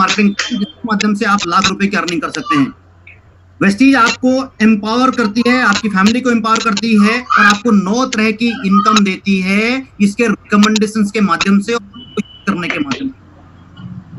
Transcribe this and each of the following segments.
Marketing जिसके माध्यम से आप लाख रुपए की अर्निंग कर सकते हैं। वेस्टीज आपको एम्पावर करती है, आपकी फैमिली को एम्पावर करती है और आपको 9 तरह की इनकम देती है, इसके रिकमेंडेशंस के माध्यम से और करने के माध्यम से।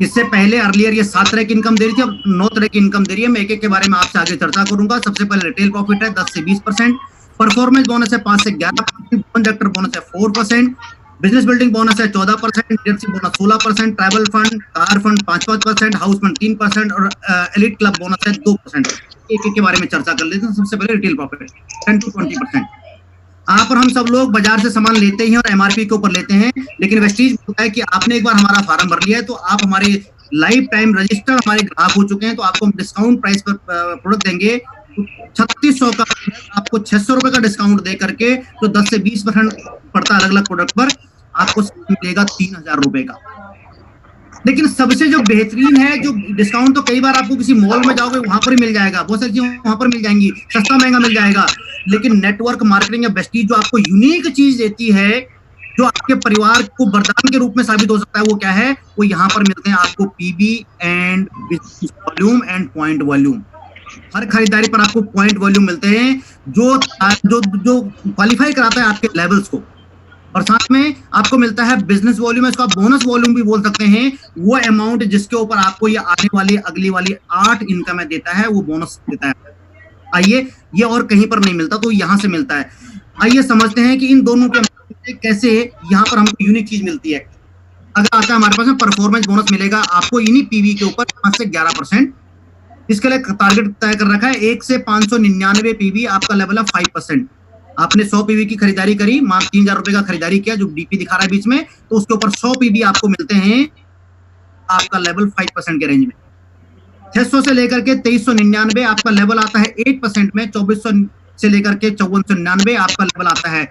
इससे पहले अर्लियर ये 7 तरह की इनकम दे रही थी, अब 9 तरह की इनकम दे रही है। मैं एक एक के बारे में आपसे आगे चर्चा करूंगा। सबसे पहले रिटेल प्रॉफिट है 10 से 20%, परफॉर्मेंस बोनस है 5 से 11%, डायरेक्टर बोनस है 4%, बिजनेस बिल्डिंग बोनस है 14%, leadership bonus 16%, travel fund, car fund 5% house fund 3% और एलिट क्लब बोनस है 2%। एक एक के बारे में चर्चा कर लेते हैं। सबसे पहले रिटेल प्रॉफिट 10 to 20%। यहाँ पर हम सब लोग बाजार से सामान लेते हैं और एमआरपी के ऊपर लेते हैं, लेकिन वेस्टीज बोलता है कि आपने एक बार हमारा फार्म भर लिया है तो आप हमारे लाइफ टाइम रजिस्टर हमारे ग्राहक हो चुके हैं, तो आपको हम डिस्काउंट प्राइस पर प्रोडक्ट देंगे। 3600 का आपको 600 रुपए का डिस्काउंट दे करके तो 10 से 20% पड़ता है अलग अलग प्रोडक्ट पर, आपको मिलेगा 3000 रुपए का। लेकिन सबसे जो बेहतरीन है, जो डिस्काउंट तो कई बार आपको किसी मॉल में जाओगे वहां पर ही मिल जाएगा, बहुत सारी चीजें वहां पर मिल जाएंगी, सस्ता महंगा मिल जाएगा, लेकिन नेटवर्क मार्केटिंग या वेस्टीज जो आपको यूनिक चीज देती है, जो आपके परिवार को वरदान के रूप में साबित हो सकता है, वो क्या है? वो यहाँ पर मिलते हैं आपको PB and volume and point volume. हर खरीदारी पर आपको पॉइंट वॉल्यूम मिलते हैं जो जो जो क्वालिफाई कराता है आपके लेवल्स को, और साथ में आपको मिलता है बिजनेस वॉल्यूम, इसको आप बोनस वॉल्यूम भी बोल सकते हैं। वो अमाउंट जिसके ऊपर आपको ये आने वाली अगली वाली 8 इनकम देता है, वो बोनस देता है। आइए, ये और कहीं पर नहीं मिलता, तो यहाँ से मिलता है। आइए समझते हैं कि इन दोनों के कैसे यहाँ पर हमको यूनिक चीज मिलती है। अगर आता है हमारे पास में परफॉर्मेंस बोनस मिलेगा आपको इन्हीं पीवी के ऊपर 5 से 11%। इसके लिए टारगेट तय कर रखा है 1 से 599 पीवी, आपका लेवल है 5%। आपने 100 पीवी की खरीदारी करी, मान 3000 रुपए का खरीदारी किया, जो डीपी दिखा रहा है बीच में, तो उसके ऊपर 100 पीवी आपको मिलते हैं, आपका लेवल 5% के रेंज में। 600 से लेकर के 2399 आपका लेवल आता है 8% में। 2400 से लेकर के 5499 आपका लेवल आता है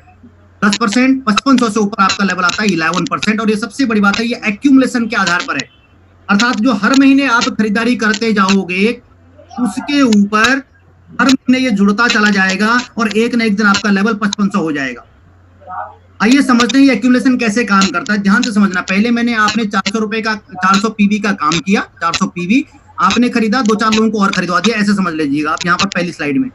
10%। 5500 से ऊपर आपका लेवल आता है 11%। और ये सबसे बड़ी बात है, ये एक्यूमुलेशन के आधार पर है, अर्थात जो हर महीने आप खरीदारी करते जाओगे उसके ऊपर हर महीने ये जुड़ता चला जाएगा और एक ना एक दिन आपका लेवल 5500 हो जाएगा। आइए समझते हैं ये एक्यूमुलेशन कैसे काम करता है। ध्यान से समझना। पहले मैंने आपने 400 रुपए का 400 पीवी का काम किया, 400 पीवी आपने खरीदा, 2-4 लोगों को और खरीदवा दिया, ऐसे समझ लीजिएगा आप। यहाँ पर पहली स्लाइड में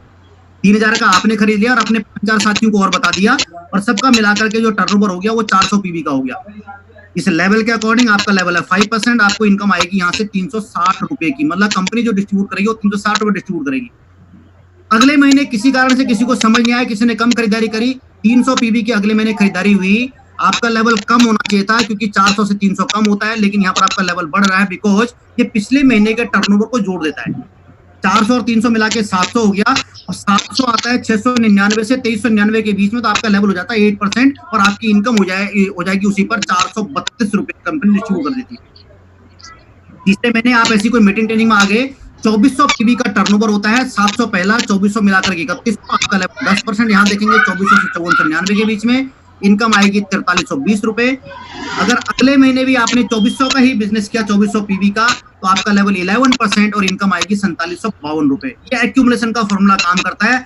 3000 का आपने खरीद लिया और अपने 5-4 साथियों को और बता दिया, और सबका मिलाकर के जो टर्नओवर हो गया वो 400 पीवी का हो गया। इस लेवल के अकॉर्डिंग आपका लेवल है 5%। आपको इनकम आएगी यहाँ से 360 रुपए की, मतलब कंपनी जो डिस्ट्रीब्यूट करेगी वो 360 रुपए डिस्ट्रीब्यूट करेगी। अगले महीने किसी कारण से किसी को समझ नहीं आया, किसी ने कम खरीदारी करी, 300 पीवी की अगले महीने खरीदारी हुई, आपका लेवल कम होना चाहिए था क्योंकि 400 से 300 कम होता है, लेकिन यहाँ पर आपका लेवल बढ़ रहा है बिकॉज ये पिछले महीने के टर्नओवर को जोड़ देता है। 400 और 300 मिला के 700 हो गया, और 700 आता है 699 से 2399 के बीच में, तो आपका लेवल हो जाता है 8% और आपकी इनकम हो जाएगी उसी पर 432 रुपए कंपनी डिस्ट्रीब्यूट कर देती है। तीसरे महीने आप ऐसी कोई मीटिंग ट्रेनिंग में आ गए, 2400 पीवी का टर्नओवर होता है, 700 पहला, 2400 मिलाकर के 3100, आपका लेवल 10%। यहाँ देखेंगे 2400 से 5499 के बीच में इनकम आएगी 4320 रुपए। अगर अगले महीने भी आपने 2400 का ही बिजनेस किया, 2400 पीवी का, तो आपका लेवल 11% और इनकम आएगी 4752 रुपए। ये एक्यूमुलेशन का फॉर्मूला काम करता है।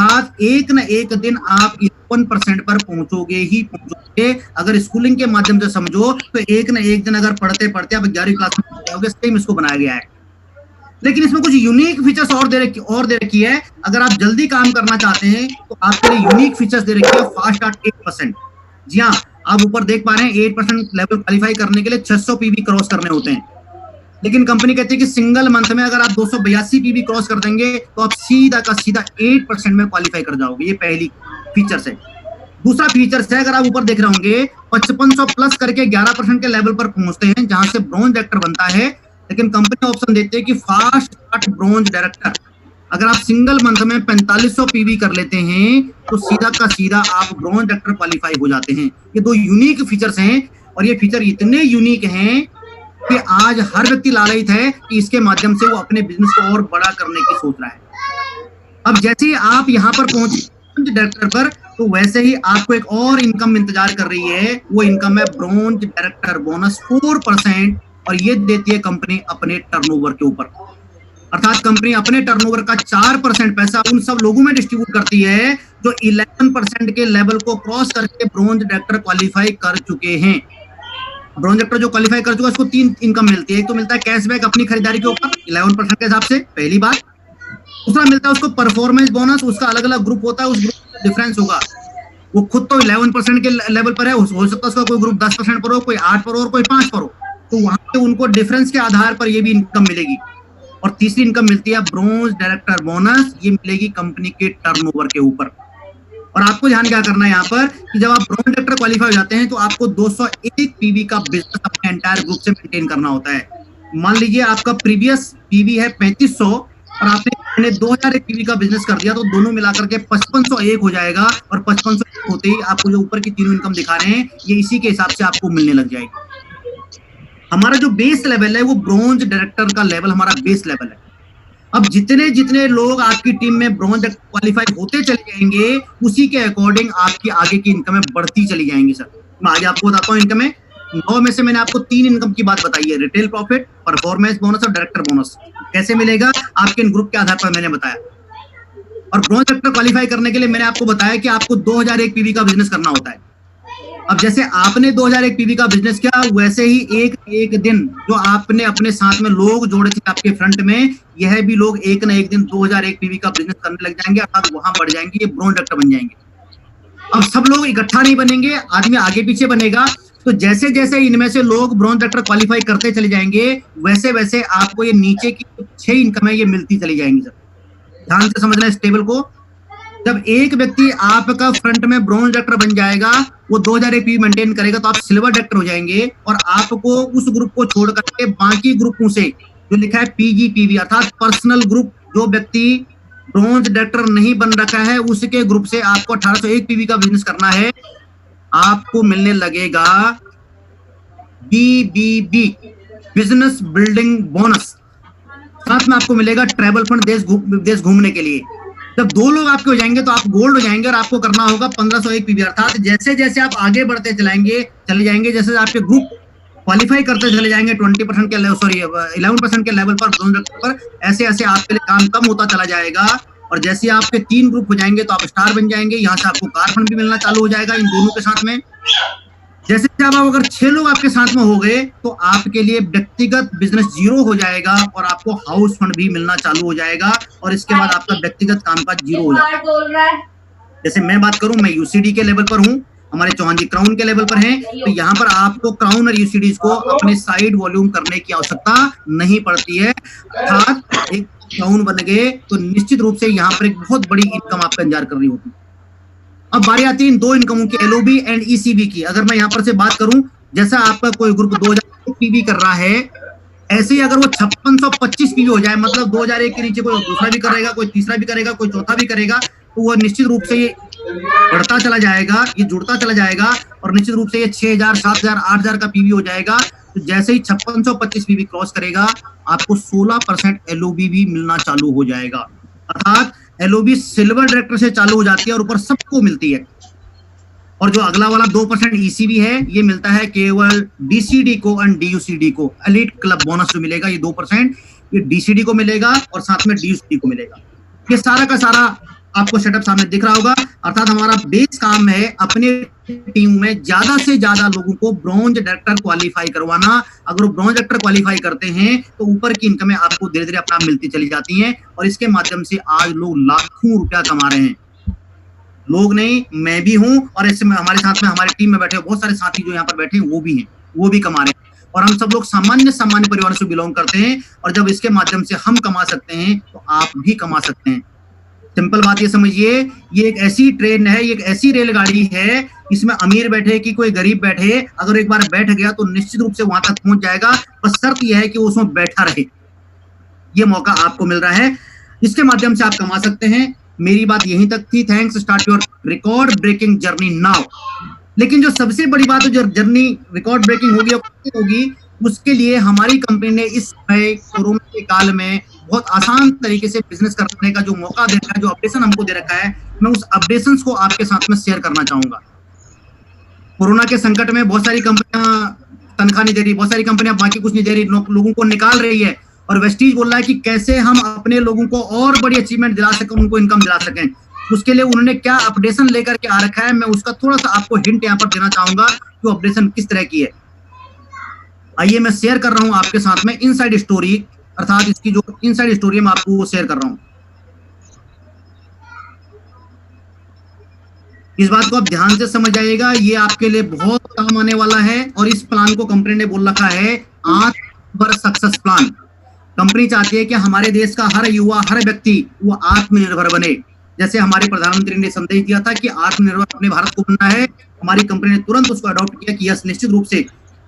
आज एक न एक दिन आप 11% पर पहुंचोगे ही पहुंचोगे। अगर स्कूलिंग के माध्यम से समझो तो एक न एक दिन अगर पढ़ते पढ़ते आप 11वीं क्लास में जाओगे, सेम इसको बनाया गया है। लेकिन इसमें कुछ यूनिक फीचर्स और दे रखी है। अगर आप जल्दी काम करना चाहते हैं तो आपके लिए यूनिक फीचर्स दे रखी है, फास्ट स्टार्ट 8%। जी हाँ, आप ऊपर देख पा रहे हैं 8% लेवल क्वालिफाई करने के लिए 600 पीवी क्रॉस करने होते हैं, लेकिन कंपनी कहती है कि सिंगल मंथ में अगर आप 282 पीवी क्रॉस कर देंगे तो आप सीधा का सीधा 8% में क्वालिफाई कर जाओगे। ये पहली फीचर्स है। दूसरा फीचर्स है, अगर आप ऊपर देख रहे होंगे 5500 प्लस करके 11% के लेवल पर पहुंचते हैं, जहां से ब्रॉन्ज डायरेक्टर बनता है, लेकिन कंपनी ऑप्शन देती है कि फास्ट स्टार्ट ब्रॉन्ज डायरेक्टर। अगर आप सिंगल मंथ में 4500 पीवी कर लेते हैं तो सीधा का सीधा आप ब्रॉन्ज डायरेक्टर क्वालिफाई हो जाते हैं। ये दो यूनिक फीचर्स हैं, और ये फीचर इतने यूनिक हैं कि आज हर व्यक्ति लालयित है कि इसके माध्यम से वो अपने बिजनेस को और बड़ा करने की सोच रहा है। अब जैसे ही आप यहाँ पर पहुंचे डायरेक्टर पर, तो वैसे ही आपको एक और इनकम इंतजार कर रही है। वो इनकम है ब्रॉन्ज डायरेक्टर बोनस 4%, और ये देती है कंपनी अपने टर्नओवर के ऊपर। अर्थात कंपनी अपने टर्नओवर का 4% पैसा उन सब लोगों में डिस्ट्रीब्यूट करती है जो 11% के लेवल को क्रॉस करके ब्रॉन्ज डायरेक्टर क्वालिफाई कर चुके हैं। ब्रॉन्ज एक्टर जो क्वालिफाई कर चुका है उसको 3 इनकम मिलती है। एक तो मिलता है कैशबैक अपनी खरीदारी के ऊपर 11% के हिसाब से, पहली बात। दूसरा मिलता है उसको परफॉर्मेंस बोनस, उसका अलग अलग ग्रुप होता है, उस ग्रुप में डिफरेंस होगा। वो खुद तो 11% के लेवल पर है, हो सकता है उसका कोई ग्रुप 10% पर हो, कोई 8 पर हो और कोई 5 पर हो, तो वहां पे उनको डिफरेंस के आधार पर ये भी इनकम मिलेगी। और तीसरी इनकम मिलती है ब्रॉन्ज डायरेक्टर बोनस, ये मिलेगी कंपनी के टर्नओवर के ऊपर। और आपको ध्यान क्या करना है यहाँ पर कि जब आप ब्रॉन्ज डायरेक्टर क्वालिफाई हो जाते हैं तो आपको 201 पीवी का बिजनेस अपने एंटायर ग्रुप से मेंटेन करना होता है। मान लीजिए आपका प्रीवियस पीवी है 3500 और आपने 2001 पीवी का बिजनेस कर दिया, तो दोनों मिलाकर के 5501 हो जाएगा। और 5501 होते ही आपको जो ऊपर की तीनों इनकम दिखा रहे हैं ये इसी के हिसाब से आपको मिलने लग जाएगी। हमारा जो बेस लेवल है वो ब्रॉन्ज डायरेक्टर का लेवल हमारा बेस लेवल है। अब जितने जितने लोग आपकी टीम में ब्रॉन्ज क्वालिफाई होते चले जाएंगे उसी के अकॉर्डिंग आपकी आगे की इनकमें बढ़ती चली जाएंगी। सर मैं आगे आपको बताता हूँ इनकमें। 9 में से मैंने आपको 3 इनकम की बात बताई है, रिटेल प्रॉफिट, परफॉर्मेंस बोनस और डायरेक्टर बोनस। कैसे मिलेगा आपके इन ग्रुप के आधार पर मैंने बताया। और ब्रॉन्ज डायरेक्टर क्वालिफाई करने के लिए मैंने आपको बताया कि आपको 2001 पीवी का बिजनेस करना होता है। अब जैसे आपने 2001 पीवी का बिजनेस किया वैसे ही एक दिन जो आपने अपने साथ में लोग जोड़े थे आपके फ्रंट में, यह भी लोग एक ना एक दिन 2001 पीवी का बिजनेस करने लग जाएंगे, अर्थात वहां बढ़ जाएंगे, ये ब्रॉन्ज डायरेक्टर बन जाएंगे। अब सब लोग इकट्ठा नहीं बनेंगे, आदमी आगे पीछे बनेगा। तो जैसे जैसे इनमें से लोग ब्रॉन्ज डायरेक्टर क्वालिफाई करते चले जाएंगे वैसे वैसे आपको ये नीचे की 6 इनकम है ये मिलती चली जाएंगी। सर ध्यान से समझना इस टेबल को। जब एक व्यक्ति आपका फ्रंट में ब्रॉन्ज डायरेक्टर बन जाएगा, वो 2001 पीवी मेंटेन करेगा तो आप सिल्वर डायरेक्टर हो जाएंगे। और आपको उस ग्रुप को छोड़ करके बाकी ग्रुपों से जो लिखा है पीजीपीवी अर्थात पर्सनल ग्रुप, जो व्यक्ति ब्रॉन्ज डायरेक्टर नहीं बन रखा है उसके ग्रुप से आपको 1801 पीवी का बिजनेस करना है, आपको मिलने लगेगा बीबीबी बिजनेस बिल्डिंग बोनस। साथ में आपको मिलेगा ट्रैवल फंड देश घूमने के लिए। जब 2 लोग आपके हो जाएंगे तो आप गोल्ड हो जाएंगे और आपको करना होगा 1501 पीवी। अर्थात जैसे जैसे आप आगे बढ़ते चले जाएंगे, जैसे आपके ग्रुप क्वालिफाई करते चले जाएंगे 20% के 11% के लेवल पर ब्रॉन्ज डायरेक्टर पर, ऐसे ऐसे आपके लिए काम कम होता चला जाएगा। और जैसे आपके 3 ग्रुप हो जाएंगे तो आप स्टार बन जाएंगे, यहाँ से आपको कार फंड भी मिलना चालू हो जाएगा इन दोनों के साथ में। जैसे जब आप अगर 6 लोग आपके साथ में हो गए तो आपके लिए व्यक्तिगत बिजनेस 0 हो जाएगा और आपको हाउस फंड भी मिलना चालू हो जाएगा। और इसके बाद आपका व्यक्तिगत कामकाज 0 हो जाएगा। जैसे मैं बात करूं, मैं यूसीडी के लेवल पर हूं, हमारे चौहान जी क्राउन के लेवल पर हैं, तो यहाँ पर आपको क्राउन और यूसीडीज को अपने साइड वॉल्यूम करने की आवश्यकता नहीं पड़ती है। अर्थात एक क्राउन बन गए तो निश्चित रूप से यहाँ पर एक बहुत बड़ी इनकम आपका इंतजार कर रही होती है। अब बारी आती है इन 2 इनकमों की, एलओबी एंड ईसीबी की। अगर मैं यहाँ पर से बात करूं, जैसा आपका कोई ग्रुप 2001 पीवी कर रहा है, ऐसे ही अगर वो 5625 पीवी हो जाए, मतलब 2001 के नीचे कोई दूसरा भी करेगा, कोई तीसरा भी करेगा, कोई चौथा भी करेगा, तो वो निश्चित रूप से ये बढ़ता चला जाएगा, ये जुड़ता चला जाएगा और निश्चित रूप से ये 6000, 7000, 8000 का पीवी हो जाएगा। तो जैसे ही 5625 पीवी क्रॉस करेगा आपको 16% एलओबी भी मिलना चालू हो जाएगा। अर्थात एलओबी सिल्वर डायरेक्टर से चालू हो जाती है और ऊपर सबको मिलती है। और जो अगला वाला 2% ईसीबी है ये मिलता है केवल डीसीडी को और डीयूसीडी को। एलीट क्लब बोनस जो मिलेगा ये 2% ये डीसीडी को मिलेगा और साथ में डीयूसीडी को मिलेगा। ये सारा का सारा आपको सेटअप सामने दिख रहा होगा। अर्थात हमारा बेस काम है अपने टीम में ज्यादा से ज्यादा लोगों को ब्रॉन्ज डायरेक्टर क्वालिफाई करवाना। अगर वो ब्रॉन्ज डायरेक्टर क्वालिफाई करते हैं तो ऊपर की इनकमें आपको धीरे धीरे अपना मिलती चली जाती हैं और इसके माध्यम से आज लोग लाखों रुपया कमा रहे हैं। लोग नहीं, मैं भी हूं और इससे हमारे साथ में हमारी टीम में बैठे बहुत सारे साथी जो यहाँ पर बैठे हैं वो भी हैं, वो भी कमा रहे हैं। और हम सब लोग सामान्य परिवार से बिलोंग करते हैं और जब इसके माध्यम से हम कमा सकते हैं तो आप भी कमा सकते हैं। सिंपल बात ये समझिए, ये एक ऐसी ट्रेन है, ये एक ऐसी रेलगाड़ी है, इसमें अमीर बैठे कि कोई गरीब बैठे, अगर एक बार बैठ गया तो निश्चित रूप से वहां तक पहुंच जाएगा। बस शर्त यह है कि वो उसमें बैठा रहे। ये मौका आपको मिल रहा है, इसके माध्यम से आप कमा सकते हैं। मेरी बात यहीं तक थी। Thanks, start your record breaking journey now. लेकिन जो सबसे बड़ी बात जो जर्नी रिकॉर्ड ब्रेकिंग होगी उसके लिए हमारी कंपनी ने इस समय कोरोना के काल में बहुत आसान तरीके से बिजनेस करने का जो मौका दे रखा है, जो अपडेशन हमको दे रखा है, मैं उस अपडेशंस को आपके साथ में शेयर करना चाहूंगा। कोरोना के संकट में बहुत सारी कंपनियां तनख्वाह नहीं दे रही, बहुत सारी कंपनियां बाकी कुछ नहीं दे रही, लोगों को निकाल रही है और वेस्टीज बोल रहा है कि कैसे हम अपने लोगों को और बड़ी अचीवमेंट दिला सकें, उनको इनकम दिला सकें। उसके लिए उन्होंने क्या अपडेशन लेकर के आ रखा है, मैं उसका थोड़ा सा आपको हिंट यहाँ पर देना चाहूंगा कि अपडेशन किस तरह की है। आइए मैं शेयर कर रहा हूं आपके साथ में इनसाइड स्टोरी, अर्थात इसकी जो इनसाइड स्टोरी मैं आपको वो शेयर कर रहा हूं। इस बात को आप ध्यान से समझ आइएगा, ये आपके लिए बहुत काम आने वाला है। और इस प्लान को कंपनी ने बोल रखा है आत्मनिर्भर सक्सेस प्लान। कंपनी चाहती है कि हमारे देश का हर युवा, हर व्यक्ति वो आत्मनिर्भर बने। जैसे हमारे प्रधानमंत्री ने संदेश दिया था कि आत्मनिर्भर अपने भारत को बनना है, हमारी कंपनी ने तुरंत उसको अडॉप्ट किया कि यस, निश्चित रूप से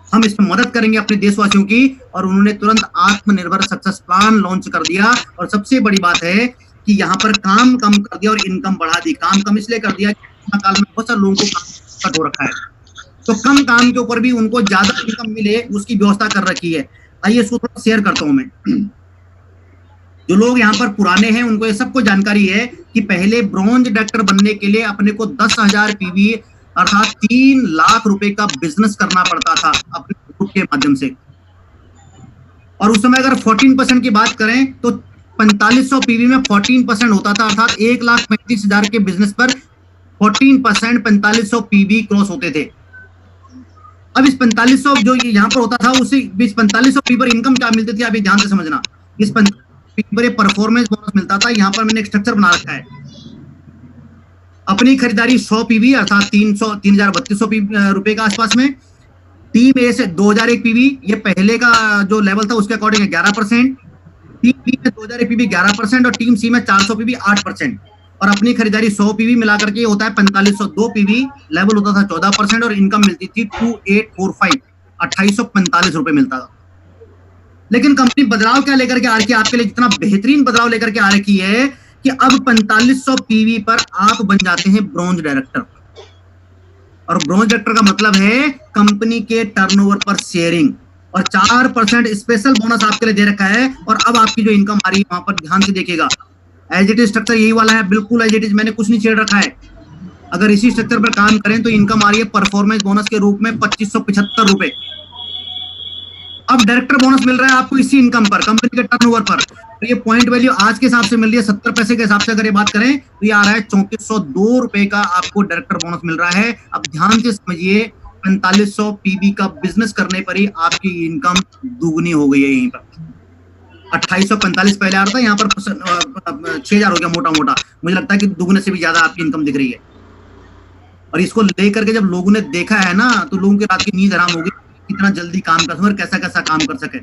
हम इसमें मदद करेंगे अपने देशवासियों की। और उन्होंने तुरंत आत्मनिर्भर सक्सेस प्लान लॉन्च कर दिया। और सबसे बड़ी बात है कि यहाँ पर काम कम कर दिया और इनकम बढ़ा दी। काम कम इसलिए कर दिया कि काल में बहुत सारे लोगों को काम कट हो रखा है, तो कम काम के ऊपर भी उनको ज्यादा इनकम मिले उसकी व्यवस्था कर रखी है। आइए इसको थोड़ा शेयर करता हूं मैं। जो लोग यहाँ पर पुराने हैं उनको ये सबको जानकारी है कि पहले ब्रॉन्ज डायरेक्टर बनने के लिए अपने को 10,000 पीवी अर्थात 3 लाख रुपए का बिजनेस करना पड़ता था अपने ग्रुप के माध्यम से। और उस समय अगर 14% की बात करें तो 4500 पीवी में 14% होता था, अर्थात 1,35,000 के बिजनेस पर 14% 4500 पीवी क्रॉस होते थे। अब इस 4500 जो यहाँ पर होता था, उसी 4500 पीवी पर इनकम क्या मिलती थी आप ये ध्यान से समझना। इस पर परफॉर्मेंस बोनस मिलता था। यहाँ पर मैंने एक स्ट्रक्चर बना रखा है। अपनी खरीदारी 100 पीवी अर्थात 3,3200 रुपए का आसपास में। टीम ए से 2001 पीवी, ये पहले का जो लेवल था उसके अकॉर्डिंग 11%। टीम बी में 2001 पीवी 11% और टीम सी में 400 पीवी 8%। और अपनी खरीदारी 100 पीवी मिलाकर के होता है 4502 पीवी, लेवल होता था 14% और इनकम मिलती थी 2845, 2845 रुपए मिलता था। लेकिन कंपनी बदलाव क्या लेकर के आ रही है आपके लिए, जितना बेहतरीन बदलाव लेकर के आ रखी है कि अब 4500 पीवी पर आप बन जाते हैं ब्रॉन्ज डायरेक्टर। और ब्रॉन्ज डायरेक्टर का मतलब है कंपनी के टर्नओवर पर शेयरिंग और 4% स्पेशल बोनस आपके लिए दे रखा है। और अब आपकी जो इनकम आ रही है वहां पर ध्यान से देखिएगा, एज इट इज स्ट्रक्चर यही वाला है, बिल्कुल एज इट इज, मैंने कुछ नहीं छेड़ रखा है। अगर इसी स्ट्रक्चर पर काम करें तो इनकम आ रही है परफॉर्मेंस बोनस के रूप में 2575 रुपए। अब डायरेक्टर बोनस मिल रहा है आपको इसी इनकम पर, कंपनी के टर्नओवर पर। तो ये पॉइंट वैल्यू आज के हिसाब से मिल रही है 70 पैसे के हिसाब से। अगर ये बात करें तो ये आ रहा है 3402 रुपए का आपको डायरेक्टर बोनस मिल रहा है। अब ध्यान से समझिए, 4500 पीवी का बिजनेस करने पर ही आपकी इनकम दुगनी हो गई है। यहीं पर 2845 पहले आ रहा था, यहाँ पर 6000 हो गया मोटा मोटा। मुझे लगता है कि दुगने से भी ज्यादा आपकी इनकम दिख रही है। और इसको लेकर के जब लोगों ने देखा है ना, तो लोगों की रात की नींद हराम हो गई, कितना जल्दी काम कर सके और कैसा कैसा काम कर सके।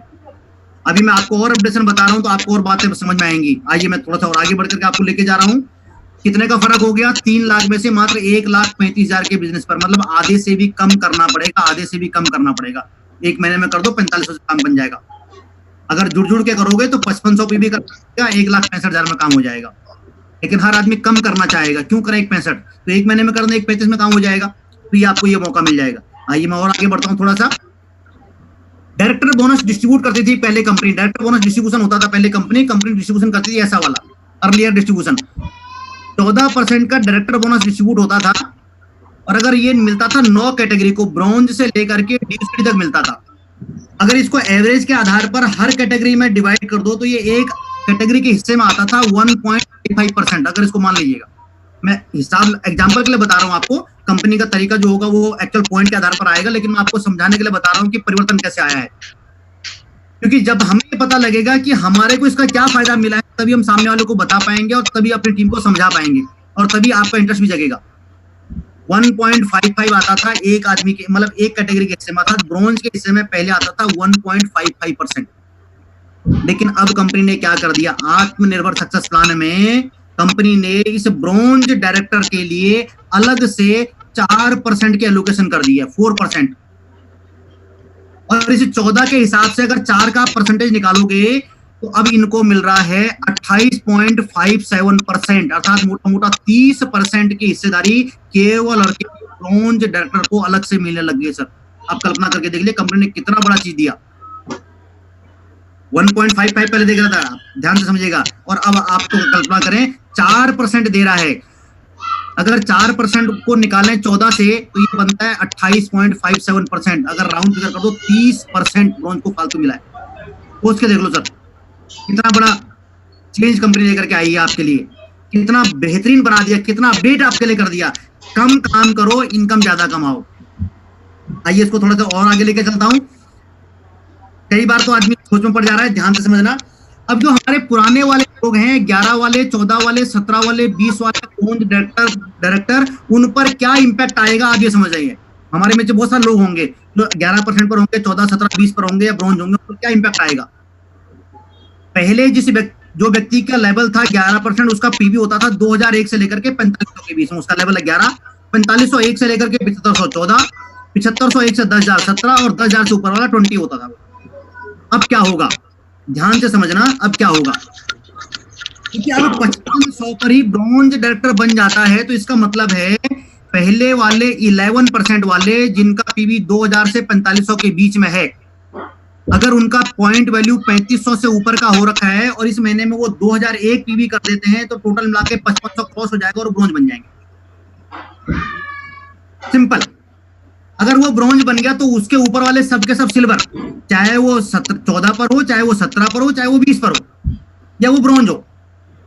अभी मैं आपको और अपडेशन बता रहा हूं तो आपको और बातें समझ में आएंगी। आइए मैं थोड़ा सा और आगे बढ़कर के आपको लेके जा रहा हूं। कितने का फर्क हो गया, 3 लाख में से मात्र 1,35,000 के बिजनेस पर, मतलब आधे से भी कम करना पड़ेगा, आधे से भी कम करना पड़ेगा। एक महीने में कर दो 4500 से काम बन जाएगा। अगर जुड़ के करोगे तो 5500 पीवी का 1,65,000 में काम हो जाएगा। लेकिन हर आदमी कम करना चाहेगा, क्यों करें 1,65, तो एक महीने में कर दो 1,35 में काम हो जाएगा। तो ये आपको ये मौका मिल जाएगा। आइए मैं और आगे बढ़ता हूँ थोड़ा सा। डायरेक्टर बोनस डिस्ट्रीब्यूट करती थी पहले कंपनी, डायरेक्टर बोनस डिस्ट्रीब्यूशन होता था पहले कंपनी डिस्ट्रीब्यूशन करती थी ऐसा वाला अर्लियर डिस्ट्रीब्यूशन। 14% का डायरेक्टर बोनस डिस्ट्रीब्यूट होता था। और अगर ये मिलता था 9 कैटेगरी को, ब्रॉन्ज से लेकर के डी तक मिलता था। अगर इसको एवरेज के आधार पर हर कैटेगरी में डिवाइड कर दो तो ये एक कैटेगरी के हिस्से में आता था 1.85%। अगर इसको मान लीजिएगा, मैं हिसाब एग्जांपल के लिए बता रहा हूं आपको, कंपनी का तरीका जो होगा वो एक्चुअल पॉइंट के आधार पर आएगा, लेकिन मैं आपको समझाने के लिए बता रहा हूं कि परिवर्तन कैसे आया है। क्योंकि जब हमें पता लगेगा कि हमारे को इसका क्या फायदा मिला है, तभी हम सामने वालों को बता पाएंगे और तभी अपनी टीम को समझा पाएंगे और तभी आपका इंटरेस्ट भी जगेगा। 1.55 आता था एक आदमी के, मतलब एक कैटेगरी के हिस्से में था। ब्रॉन्ज के हिस्से में पहले आता था 1.55%। लेकिन अब कंपनी ने क्या कर दिया, आत्मनिर्भर सक्सेस प्लान में कंपनी ने इस ब्रॉन्ज डायरेक्टर के लिए अलग से 4% की एलोकेशन कर दी है, 4%। और इस 14 के हिसाब से अगर 4 का परसेंटेज निकालोगे तो अब इनको मिल रहा है 28.57%, अर्थात मोटा मोटा 30% की हिस्सेदारी केवल और केवल ब्रॉन्ज डायरेक्टर को अलग से मिलने लग गई। सर आप कल्पना करके देख लिए कंपनी ने कितना बड़ा चीज दिया। 1.55 पहले देख रहा था, ध्यान से समझिएगा। और अब आपको कल्पना करें 4% दे रहा है। अगर 4% को निकालें 14 से तो ये बनता है 28.57%। अगर राउंड फिगर कर दो 30% ब्रॉन्ज को फालतू मिला है। सोच के देख लो सर, कितना बड़ा चेंज कंपनी लेकर के आई है आपके लिए, कितना बेहतरीन बना दिया, कितना अपडेट आपके लिए कर दिया। कम काम करो, इनकम ज्यादा कमाओ। आइए इसको थोड़ा सा और आगे लेके चलता हूं। कई बार तो आदमी सोच में पड़ जा रहा है, ध्यान से समझना। अब जो हमारे पुराने वाले लोग हैं, 11 वाले, 14 वाले, 17 वाले, 20 वाले ब्रोंज डायरेक्टर, उन पर क्या इंपैक्ट आएगा आप ये समझ जाइए। हमारे में से बहुत सारे लोग होंगे जो 11% पर होंगे, 14, 17, 20 पर होंगे या ब्रोंज होंगे, तो क्या इंपैक्ट आएगा। पहले जो व्यक्ति का लेवल था 11%, उसका पीवी होता था 2001 से लेकर के 4500 के बीच में, उसका लेवल है 11। 4501 से लेकर के 7514, 7501 से 10,000 17 और 10,000 से ऊपर वाला 20 होता था। अब क्या होगा, ध्यान से समझना, अब क्या होगा, क्योंकि अब 5500 पर ही ब्रॉन्ज डायरेक्टर बन जाता है, तो इसका मतलब है पहले वाले 11% वाले जिनका पीवी 2000 से 4500 के बीच में है, अगर उनका पॉइंट वैल्यू 3500 से ऊपर का हो रखा है और इस महीने में वो 2001 पीवी कर देते हैं, तो टोटल मिला के 5500 क्रॉस हो जाएगा और ब्रॉन्ज बन जाएंगे। सिंपल। अगर वो ब्रॉन्ज बन गया तो उसके ऊपर वाले सब के सब सिल्वर, चाहे वो 14 पर हो, चाहे वो 17 पर हो, चाहे वो 20 पर हो, या वो ब्रॉन्ज हो,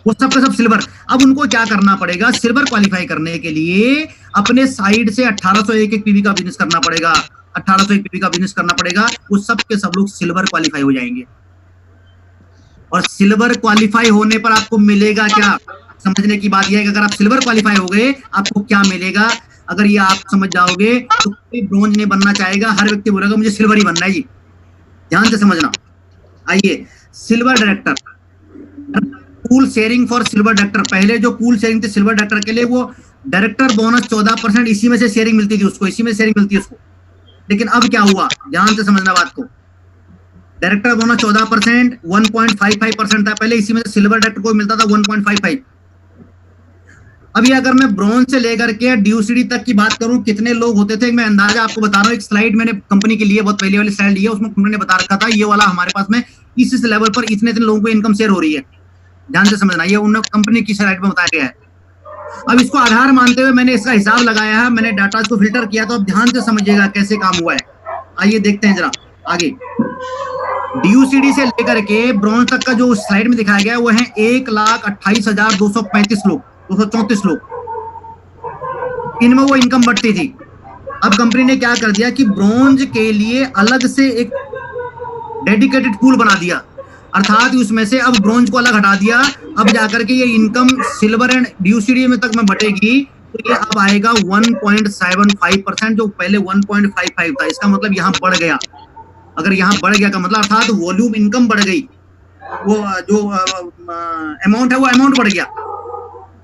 वो सब के सब सिल्वर। अब उनको क्या करना पड़ेगा, सिल्वर क्वालिफाई करने के लिए अपने साइड से 1801 पीवी का बिजनेस करना पड़ेगा, 1801 पीवी का बिजनेस करना पड़ेगा, वो सब के सब लोग सिल्वर क्वालिफाई हो जाएंगे। और सिल्वर क्वालिफाई होने पर आपको मिलेगा क्या, समझने की बात यह है कि अगर आप सिल्वर क्वालिफाई हो गए, आपको क्या मिलेगा। अगर ये आप समझ जाओगे तो कोई ब्रॉन्ज नहीं बनना चाहेगा, हर व्यक्ति बोलेगा मुझे सिल्वर ही बनना है जी। ध्यान से समझना। आइए, silver director, pool sharing for silver director. पहले जो पूल शेयरिंग थी सिल्वर डायरेक्टर के लिए, वो डायरेक्टर बोनस 14%, इसी में से शेयरिंग मिलती थी उसको, इसी में शेयरिंग मिलती है उसको। लेकिन अब क्या हुआ, ध्यान से समझना बात को। डायरेक्टर बोनस 14%, 1.55% था पहले, इसी में से सिल्वर डायरेक्टर को मिलता था 1.55। अभी अगर मैं ब्रॉन्ज से लेकर के ड्यूसीडी तक की बात करूं, कितने लोग होते थे, मैं अंदाजा आपको बता रहा हूं। एक स्लाइड मैंने कंपनी के लिए, बहुत पहले वाली स्लाइड ली है, उसमें कंपनी ने बता रखा था ये वाला हमारे पास में इस लेवल पर इतने लोगों को इनकम शेयर हो रही है। ध्यान से समझना, ये उन्होंने कंपनी की स्लाइड में बताया गया है। अब इसको आधार मानते हुए मैंने इसका हिसाब लगाया है, मैंने डाटा को फिल्टर किया, तो अब ध्यान से समझिएगा कैसे काम हुआ है। आइए देखते हैं जरा आगे। डीयूसीडी से लेकर के ब्रॉन्ज तक का जो स्लाइड में दिखाया गया है वो है 1,28,235 लोग, 234 लोग, इनमें वो इनकम बढ़ती थी। अब कंपनी ने क्या कर दिया कि ब्रॉन्ज के लिए अलग से एक डेडिकेटेड पूल बना दिया, अर्थात उसमें से अब ब्रॉन्ज को अलग हटा दिया। अब जाकर के ये इनकम सिल्वर एंड ड्यूसीडी में तक में बटेगी, तो ये अब आएगा 1.75%, जो पहले 1.55 था। इसका मतलब यहाँ बढ़ गया। अगर यहाँ बढ़ गया का मतलब अर्थात वॉल्यूम इनकम बढ़ गई, वो जो अमाउंट है वो अमाउंट बढ़ गया।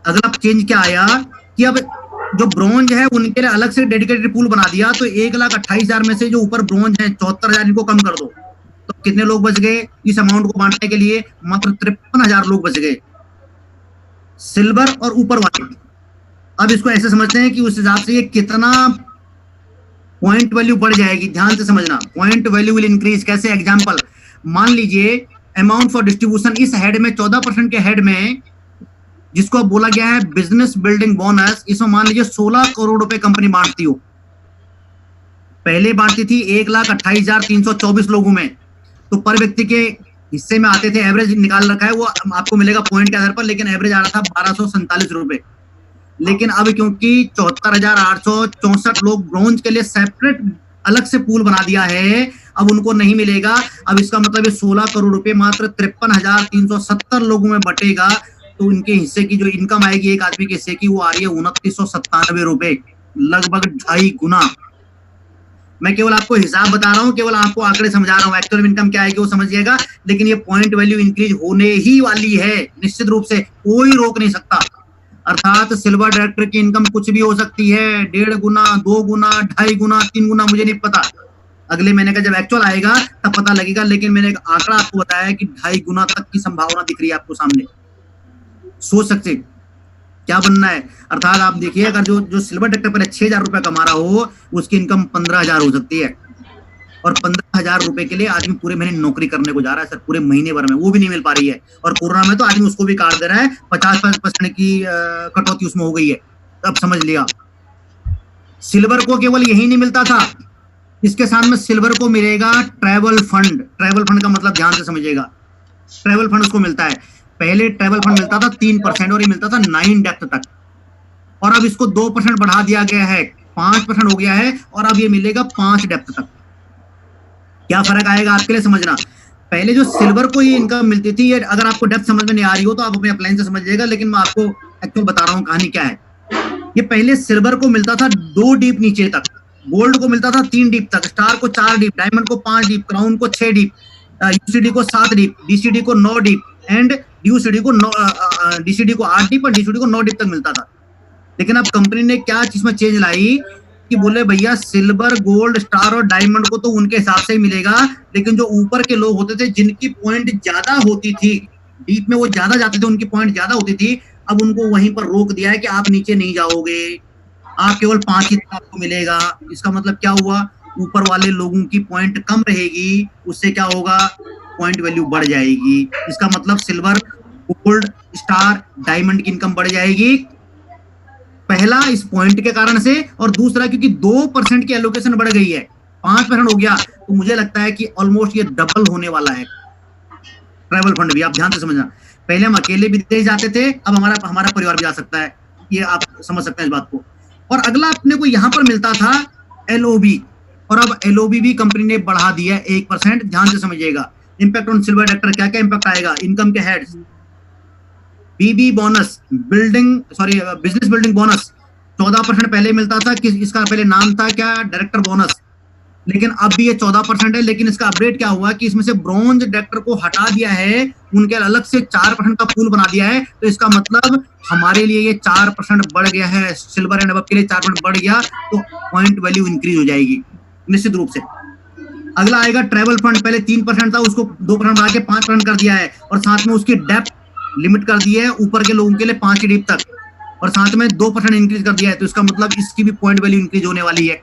अगला चेंज क्या आया कि अब जो ब्रॉन्ज है उनके लिए अलग से डेडिकेटेड पूल बना दिया, तो 1,28,000 में से जो ऊपर ब्रॉन्ज है 74,000 इनको कम कर दो, तो कितने लोग बच गए इस अमाउंट को बांटने के लिए, मात्र 53,000 लोग बच गए, सिल्वर और ऊपर वाले। अब इसको ऐसे समझते हैं कि उस हिसाब से ये कितना पॉइंट वैल्यू बढ़ जाएगी। ध्यान से समझना, पॉइंट वैल्यू विल इंक्रीज। कैसे, एग्जांपल मान लीजिए अमाउंट फॉर डिस्ट्रीब्यूशन, इस हेड में 14% के हेड में जिसको बोला गया है बिजनेस बिल्डिंग बोनस, इसमें मान लीजिए 16 करोड़ रुपए कंपनी बांटती हो। पहले बांटती थी 1,28,324 लोगों में, तो पर व्यक्ति के हिस्से में आते थे, एवरेज निकाल रखा है वो आपको मिलेगा पॉइंट के आधार पर, लेकिन एवरेज आ रहा था 1,247 रुपए। लेकिन अब क्योंकि 74,864 लोग ब्रॉन्ज के लिए सेपरेट अलग से पूल बना दिया है, अब उनको नहीं मिलेगा। अब इसका मतलब 16 करोड़ रुपए मात्र 53,370 लोगों में बटेगा, तो उनके हिस्से की जो इनकम आएगी एक आदमी के हिस्से की, वो आ रही है 2,997 रुपए, लगभग 2.5 गुना। मैं केवल आपको हिसाब बता रहा हूं, केवल आपको आंकड़े समझा रहा हूं, एक्चुअल इनकम क्या आएगी वो समझिएगा। लेकिन ये पॉइंट वैल्यू इंक्रीज होने ही वाली है, निश्चित रूप से, कोई रोक नहीं सकता। अर्थात सिल्वर डायरेक्टर की इनकम कुछ भी हो सकती है, 1.5 गुना, 2 गुना, 2.5 गुना, 3 गुना, मुझे नहीं पता। अगले महीने का जब एक्चुअल आएगा तब पता लगेगा, लेकिन मैंने एक आंकड़ा आपको बताया कि 2.5 गुना तक की संभावना दिख रही है आपको सामने। सोच सकते क्या बनना है। अर्थात आप देखिए, अगर जो सिल्वर डायरेक्टर पहले 6,000 रुपए कमा रहा हो, उसकी इनकम 15,000 हो सकती है, और 15,000 रुपए के लिए आदमी पूरे महीने नौकरी करने को जा रहा है सर, पूरे महीने भर में, वो भी नहीं मिल पा रही है। और कोरोना में तो आदमी उसको भी काट दे रहा है, 50% की कटौती उसमें हो गई है। अब समझ लिया, सिल्वर को केवल यही नहीं मिलता था, इसके साथ में सिल्वर को मिलेगा ट्रैवल फंड। ट्रैवल फंड का मतलब ध्यान से समझिएगा, ट्रैवल फंड उसको मिलता है। पहले ट्रैवल फंड मिलता था 3% और ये मिलता था 9 डेप्थ तक, और अब इसको 2% बढ़ा दिया गया है, 5% हो गया है, और अब ये मिलेगा 5 डेप्थ तक। क्या फर्क आएगा आपके लिए समझना। पहले जो सिल्वर को ये इनकम मिलती थी, ये अगर आपको डेप्थ समझ में नहीं आ रही हो तो आप अपने अपलाइन से समझिएगा, लेकिन मैं आपको एक्चुअल बता रहा हूँ कहानी क्या है। ये पहले सिल्वर को मिलता था 2 डीप नीचे तक, गोल्ड को मिलता था 3 डीप तक, स्टार को 4 डीप, डायमंड को 5 डीप, क्राउन को 6 डीप, यूसीडी को 7 डीप, डीसीडी को 9 डीप एंड यूसीडी को डीसीडी को 8 डीप और डीसीडी को 9 डीप तक मिलता था। लेकिन अब कंपनी ने क्या चीज में चेंज लाई कि बोले भैया सिल्वर, गोल्ड, स्टार और डायमंड को तो उनके हिसाब से ही मिलेगा, लेकिन जो ऊपर के लोग होते थे जिनकी पॉइंट ज्यादा होती थी, डीप में वो ज्यादा जाते थे, उनकी पॉइंट ज्यादा होती थी, अब उनको वहीं पर रोक दिया है कि आप नीचे नहीं जाओगे, आप केवल 5 ही आपको मिलेगा। इसका मतलब क्या हुआ, ऊपर वाले लोगों की पॉइंट कम रहेगी, उससे क्या होगा, पॉइंट वैल्यू बढ़ जाएगी। इसका मतलब सिल्वर, गोल्ड, स्टार, डायमंड की इनकम बढ़ जाएगी, पहला इस पॉइंट के कारण से, और दूसरा क्योंकि 2% की एलोकेशन बढ़ गई है, 5% हो गया, तो मुझे लगता है कि ऑलमोस्ट ये डबल होने वाला है। ट्रैवल फंड भी आप ध्यान से समझना, पहले हम अकेले विदेश जाते थे, अब हमारा परिवार भी जा सकता है, ये आप समझ सकते हैं इस बात को। और अगला अपने को यहां पर मिलता था एलओबी, और अब एलओबी भी कंपनी ने बढ़ा दिया है 1%, ध्यान से समझिएगा। इंपैक्ट ऑन सिल्वर डायरेक्टर, क्या क्या इंपैक्ट आएगा, इनकम के हेड्स, बीबी बोनस, बिजनेस बिल्डिंग बोनस 14% पहले मिलता था, इसका पहले नाम था क्या, डायरेक्टर बोनस, लेकिन अब भी ये 14% है। लेकिन इसका अपडेट क्या हुआ कि इसमें से ब्रॉन्ज डायरेक्टर को हटा दिया है, उनके अलग से 4% का पूल बना दिया है, तो इसका मतलब हमारे लिए ये 4% बढ़ गया है, सिल्वर एंड अबव के लिए 4% बढ़ गया, तो पॉइंट वैल्यू इंक्रीज हो जाएगी निश्चित रूप से। अगला आएगा ट्रैवल फंड, पहले 3% था, उसको 2% बढ़ा के 5% कर दिया है, और साथ में उसकी डेप्थ लिमिट कर दी है ऊपर के लोगों के लिए 5 डीप तक, और साथ में 2% इंक्रीज कर दिया है, तो इसका मतलब इसकी भी पॉइंट वैल्यू इंक्रीज होने वाली है,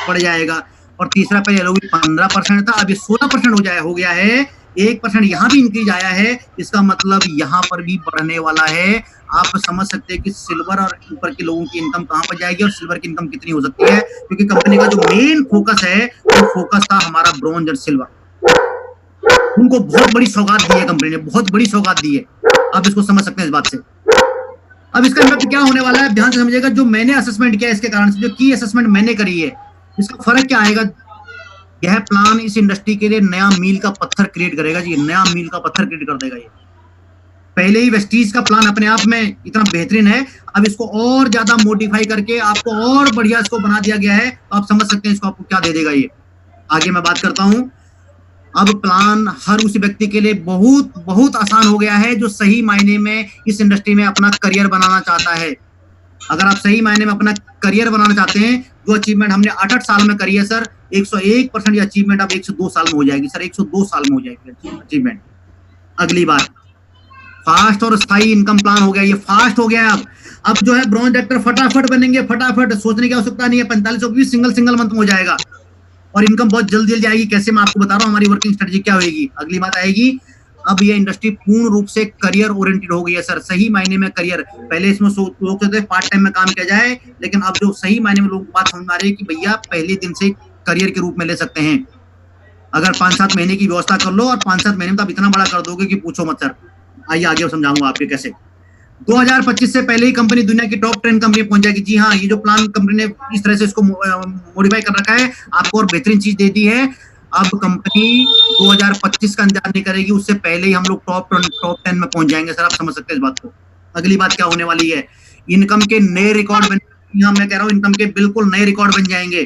बढ़ जाएगा। और तीसरा पहले एलओबी 15% था, अब ये 16% हो गया है, 1% यहाँ भी इंक्रीज आया है, इसका मतलब यहाँ पर भी बढ़ने वाला है। आप समझ सकते हैं कि सिल्वर और ऊपर के लोगों की इनकम कहाँ पर जाएगी और सिल्वर की इनकम कितनी हो सकती है, क्योंकि कंपनी का जो मेन फोकस है वो फोकस था हमारा ब्रॉन्ज और सिल्वर। उनको बहुत बड़ी सौगात दी है कंपनी ने, बहुत बड़ी सौगात दी है, आप इसको समझ सकते हैं इस बात से। अब इसका इम्पैक्ट क्या होने वाला है, ध्यान से समझिएगा। जो मैंने असेसमेंट किया इसके कारण से, जो की असेसमेंट मैंने करी है, इसका फर्क क्या आएगा, यह प्लान इस इंडस्ट्री के लिए नया मील का पत्थर क्रिएट करेगा जी, नया मील का पत्थर क्रिएट कर देगा ये। पहले ही वेस्टीज का प्लान अपने आप में इतना बेहतरीन है, अब इसको और ज्यादा मॉडिफाई करके आपको और बढ़िया इसको बना दिया गया है, तो आप समझ सकते हैं इसको आपको क्या दे देगा ये। आगे मैं बात करता हूं। अब प्लान हर उस व्यक्ति के लिए बहुत बहुत आसान हो गया है जो सही मायने में इस इंडस्ट्री में अपना करियर बनाना चाहता है। अगर आप सही मायने में अपना करियर बनाना चाहते हैं, जो अचीवमेंट हमने 8 साल में करी है सर, 101% ये अचीवमेंट अब 102 साल में हो जाएगी सर, 102 साल में हो जाएगी अचीवमेंट। अगली बात, फास्ट और स्थायी इनकम प्लान हो गया, ये फास्ट हो गया। अब जो है ब्रॉन्ज डायरेक्टर फटाफट बनेंगे, फटाफट, सोचने की आवश्यकता नहीं है, 45 सिंगल मंथ में हो जाएगा, और इनकम बहुत जल्दी जल्दी आएगी। कैसे, मैं आपको बता रहा हूँ हमारी वर्किंग स्ट्रेटजी क्या होगी। अगली बात आएगी, अब ये इंडस्ट्री पूर्ण रूप से करियर ओरिएंटेड हो गई है सर, सही मायने में करियर। पहले इसमें लोग सोचते थे पार्ट टाइम में काम किया जाए, लेकिन अब जो सही मायने में लोग बात समझ आ रही है कि भैया पहले दिन से करियर के रूप में ले सकते हैं। अगर 5-7 महीने की व्यवस्था कर लो और 5-7 महीने में तो आप इतना बड़ा कर दोगे कि पूछो मत सर। आइए आगे समझाऊंगा आपके कैसे। 2025 से पहले ही कंपनी दुनिया की टॉप 10 कंपनी पहुंच जाएगी। जी हाँ, ये जो प्लान कंपनी ने इस तरह से इसको मॉडिफाई कर रखा है, आपको और बेहतरीन चीज दे दी है। अब कंपनी 2025 का इंतजार नहीं करेगी, उससे पहले ही हम लोग टॉप 10 में पहुंच जाएंगे सर, आप समझ सकते हैं इस बात को। अगली बात क्या होने वाली है, इनकम के नए रिकॉर्ड बन, यहाँ मैं कह रहा हूँ इनकम के बिल्कुल नए रिकॉर्ड बन जाएंगे।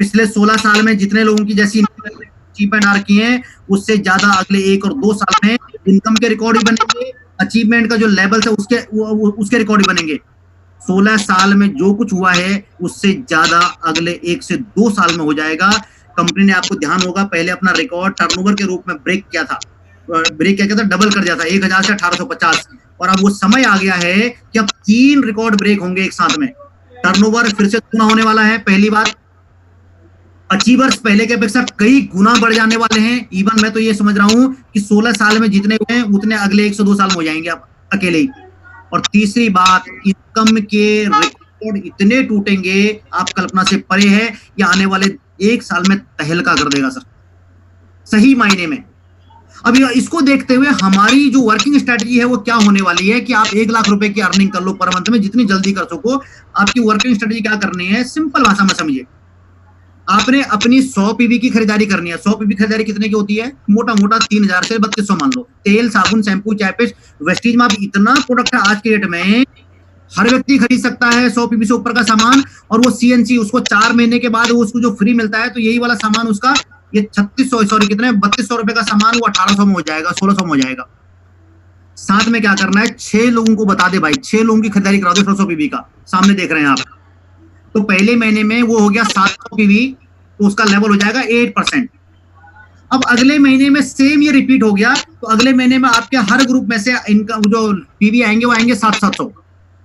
पिछले 16 साल में जितने लोगों की जैसी अचीवमेंट आ रखी है, उससे ज्यादा अगले 1 और 2 साल में इनकम के रिकॉर्ड ही बनेंगे, अचीवमेंट का जो लेवल है उसके रिकॉर्ड ही बनेंगे। 16 साल में जो कुछ हुआ है उससे ज्यादा अगले 1 से 2 साल में हो जाएगा। कंपनी ने, आपको ध्यान होगा, पहले अपना रिकॉर्ड टर्नओवर के रूप में ब्रेक किया था, डबल कर दिया था 1000 से 1850, और अब वो समय आ गया है कि अब 3 रिकॉर्ड ब्रेक होंगे एक साथ में। टर्नओवर फिर से गुना होने वाला है, पहली बार। अचीवर्स पहले के अपेक्षा कई गुना बढ़ जाने वाले हैं। इवन मैं तो ये समझ रहा हूं कि 16 साल में जितने हुए हैं उतने अगले 102 साल में हो जाएंगे आप अकेले ही। और तीसरी बात, इनकम के रिकॉर्ड इतने टूटेंगे, आप कल्पना से परे है, ये आने वाले 1 साल में तहलका कर देगा सर, सही मायने में। अब इसको देखते हुए हमारी जो वर्किंग स्ट्रेटजी है वो क्या होने वाली है कि आप 1 लाख रुपए की अर्निंग कर लो पर मंथ में, जितनी जल्दी कर सको। आपकी वर्किंग स्ट्रेटजी क्या करनी है, सिंपल भाषा में समझिए। आपने अपनी 100 पीवी की खरीदारी करनी है। 100 पीवी खरीदारी कितने की होती है? मोटा मोटा 3000 से 3200 मान लो। तेल, साबुन, शैम्पू, चाय पेस्ट, वेस्टीज में अब इतना प्रोडक्ट है आज के डेट में, हर व्यक्ति खरीद सकता है 100 पीवी से ऊपर का सामान। और वो सीएनसी उसको 4 महीने के बाद उसको जो फ्री मिलता है, तो यही वाला सामान उसका ये 3600 सॉरी कितने 3200 रुपए का सामान वो 1800 में हो जाएगा, 1600 में हो जाएगा। साथ में क्या करना है, 6 लोगों को बता दे भाई, 6 लोगों की खरीदारी करा दो 100 पीवी का। सामने देख रहे हैं आप। तो पहले महीने में वो हो गया 700 पीवी, तो उसका लेवल हो जाएगा 8%। अब अगले महीने में सेम ये रिपीट हो गया, तो अगले महीने में आपके हर ग्रुप में से इनका जो पीवी आएंगे वो आएंगे 700,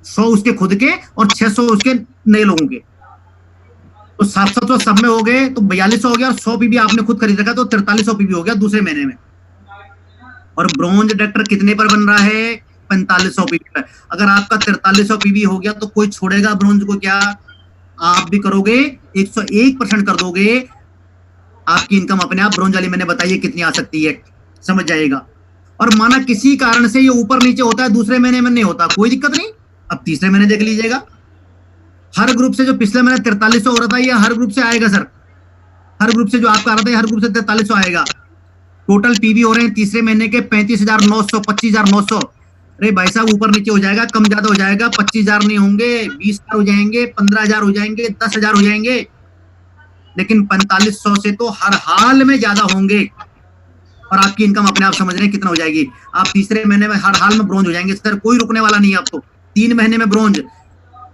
100 उसके खुद के और 600 उसके नए लोगों के। तो 700 सब में हो गए, तो 4200 हो गया। और 100 पीवी आपने खुद खरीद रखा, तो 4300 पीवी हो गया दूसरे महीने में। और ब्रॉन्ज डायरेक्टर कितने पर बन रहा है? 4500 पीवी पर। अगर आपका 4300 पीवी हो गया तो कोई छोड़ेगा ब्रॉन्ज को क्या? आप भी करोगे, 101% कर दोगे, आपकी इनकम अपने आप ब्रॉन्ज वाली मैंने बताइए कितनी आ सकती है, समझ जाएगा। और माना किसी कारण से ये ऊपर नीचे होता है, दूसरे महीने में नहीं होता, कोई दिक्कत नहीं, अब तीसरे महीने देख लीजिएगा। हर ग्रुप से जो पिछले महीने 4300 हो रहा था, ये हर ग्रुप से आएगा सर। हर ग्रुप से जो आपका आ रहा था, हर ग्रुप से 4300 आएगा। टोटल पीवी हो रहे हैं तीसरे महीने के 35,900, 25,900। अरे भाई साहब, ऊपर नीचे हो जाएगा, कम ज्यादा हो जाएगा। 25,000 नहीं होंगे, 20,000 हो जाएंगे, 15,000 हो जाएंगे, 10,000 हो जाएंगे, लेकिन 4500 से तो हर हाल में ज्यादा होंगे। और आपकी इनकम अपने आप समझ रहे हैं कितना हो जाएगी। आप तीसरे महीने में हर हाल में ब्रॉन्ज हो जाएंगे सर, कोई रुकने वाला नहीं है। आपको 3 महीने में ब्रॉन्ज,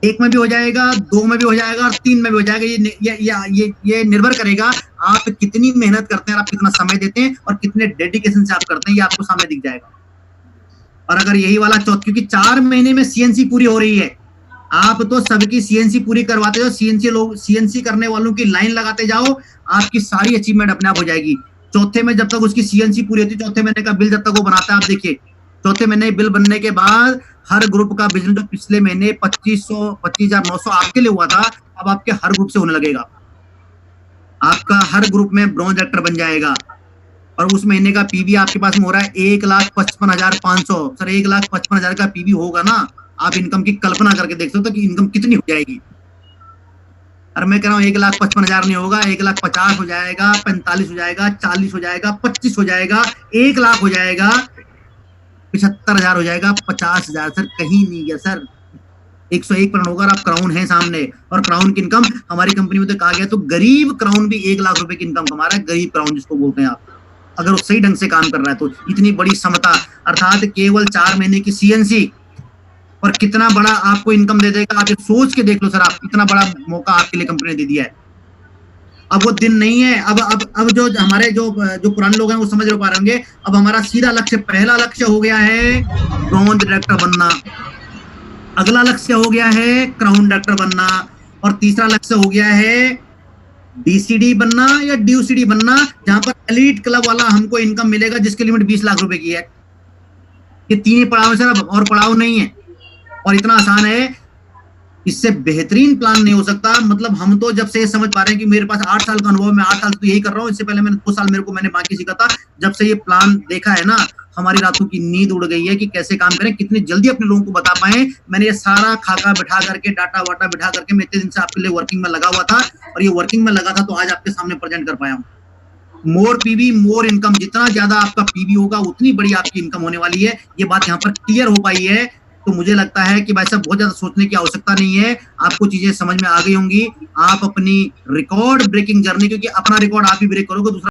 1 में भी हो जाएगा, 2 में भी हो जाएगा और 3 में भी हो जाएगा। ये निर्भर करेगा आप कितनी मेहनत करते हैं, आप कितना समय देते हैं और कितने डेडिकेशन से आप करते हैं, ये आपको सामने दिख जाएगा। और अगर यही वाला क्योंकि 4 महीने में सीएनसी पूरी हो रही है, आप तो सबकी सीएनसी पूरी करवाते हो, सीएनसी करने वालों की लाइन लगाते जाओ, आपकी सारी अचीवमेंट अपने आप हो जाएगी। चौथे में जब तक उसकी सीएनसी पूरी होती है, चौथे महीने का बिल जब तक वो बनाता है, आप देखिए चौथे महीने बिल बनने के बाद हर ग्रुप का बिजनेस जो पिछले महीने 25,900 आपके लिए हुआ था, अब आपके हर ग्रुप से होने लगेगा। आपका हर ग्रुप में ब्रॉन्ज डायरेक्टर बन जाएगा। और उस महीने का पीवी आपके पास में हो रहा है 1,55,500। सर 1,55,000 का पीवी होगा ना, आप इनकम की कल्पना करके देख सकते हो कि इनकम कितनी हो जाएगी। और मैं कह रहा हूँ 1,55,000 नहीं होगा, 1,50,000 हो जाएगा, 45 हो जाएगा, 40 हो जाएगा, 25 हो जाएगा, 1,00,000 हो जाएगा, 75,000 हो जाएगा, 50,000। सर कहीं नहीं गया सर, 101% होगा। आप क्राउन है सामने, और क्राउन की इनकम हमारी कंपनी में तो कहा गया, तो गरीब क्राउन भी 1,00,000 रुपए की इनकम कमा रहा है। गरीब क्राउन जिसको बोलते हैं आप, अगर वो सही ढंग से काम कर रहा है तो। इतनी बड़ी समता, अर्थात केवल 4 महीने की सीएनसी और कितना बड़ा आपको इनकम दे देगा, आप सोच के देख लो सर। आप इतना बड़ा मौका आपके लिए कंपनी ने दे दिया है। अब वो दिन नहीं है। अब जो हमारे जो पुराने लोग हैं वो समझ पा रहे होंगे। अब हमारा सीधा लक्ष्य, पहला लक्ष्य हो गया है ब्रॉन्ज डायरेक्टर बनना, अगला लक्ष्य हो गया है क्राउन डायरेक्टर बनना, और तीसरा लक्ष्य हो गया है डीसीडी बनना या ड्यूसीडी बनना, जहां पर एलीट क्लब वाला हमको इनकम मिलेगा, जिसकी लिमिट 20 लाख रुपए की है। ये 3 ही पड़ाव है सर, और पड़ाव नहीं है। और इतना आसान है, इससे बेहतरीन प्लान नहीं हो सकता। मतलब हम तो जब से ये समझ पा रहे हैं कि मेरे पास 8 साल का अनुभव है, मैं 8 साल तो यही कर रहा हूँ। इससे पहले मैंने 2 साल मैंने बाकी सीखा था। जब से ये प्लान देखा है ना, हमारी रातों की नींद उड़ गई है कि कैसे काम करें, कितनी जल्दी अपने लोगों को बता पाए। मैंने ये सारा खाका बिठा करके, डाटा वाटा बिठा करके, मैं इतने दिन से आपके लिए वर्किंग में लगा हुआ था, और ये वर्किंग में लगा था तो आज आपके सामने प्रेजेंट कर पाया हूँ। मोर पीवी मोर इनकम, जितना ज्यादा आपका पीवी होगा उतनी बड़ी आपकी इनकम होने वाली है। ये बात यहाँ पर क्लियर हो पाई है। तो मुझे लगता है कि भाई साहब बहुत ज्यादा सोचने की आवश्यकता नहीं है, आपको चीजें समझ में आ गई होंगी। आप अपनी रिकॉर्ड ब्रेकिंग जर्नी, क्योंकि अपना रिकॉर्ड आप ही ब्रेक करोगे, दूसरा